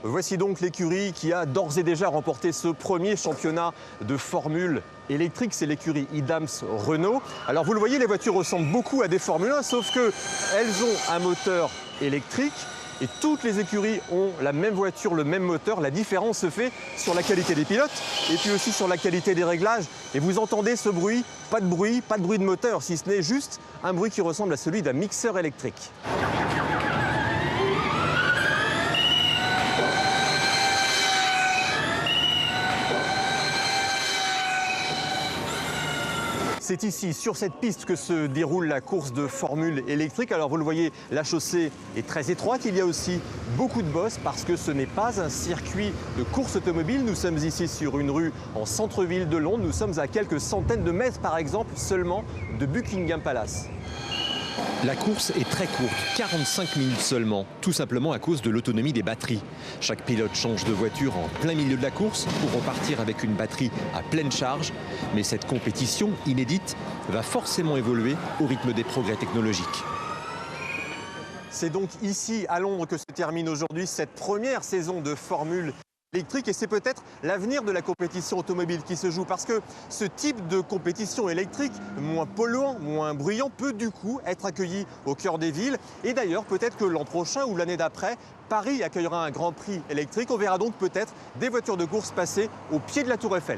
Voici donc l'écurie qui a d'ores et déjà remporté ce premier championnat de Formule électrique. C'est l'écurie Idams Renault. Alors vous le voyez, les voitures ressemblent beaucoup à des Formule 1, sauf qu'elles ont un moteur électrique. Et toutes les écuries ont la même voiture, le même moteur. La différence se fait sur la qualité des pilotes et puis aussi sur la qualité des réglages. Et vous entendez ce bruit, pas de bruit de moteur, si ce n'est juste un bruit qui ressemble à celui d'un mixeur électrique. C'est ici, sur cette piste, que se déroule la course de Formule électrique. Alors vous le voyez, la chaussée est très étroite. Il y a aussi beaucoup de bosses parce que ce n'est pas un circuit de course automobile. Nous sommes ici sur une rue en centre-ville de Londres. Nous sommes à quelques centaines de mètres, par exemple, seulement de Buckingham Palace. La course est très courte, 45 minutes seulement, tout simplement à cause de l'autonomie des batteries. Chaque pilote change de voiture en plein milieu de la course pour repartir avec une batterie à pleine charge. Mais cette compétition inédite va forcément évoluer au rythme des progrès technologiques. C'est donc ici, à Londres, que se termine aujourd'hui cette première saison de Formule électrique, et c'est peut-être l'avenir de la compétition automobile qui se joue, parce que ce type de compétition électrique, moins polluant, moins bruyant, peut du coup être accueilli au cœur des villes. Et d'ailleurs, peut-être que l'an prochain ou l'année d'après, Paris accueillera un Grand Prix électrique. On verra donc peut-être des voitures de course passer au pied de la Tour Eiffel.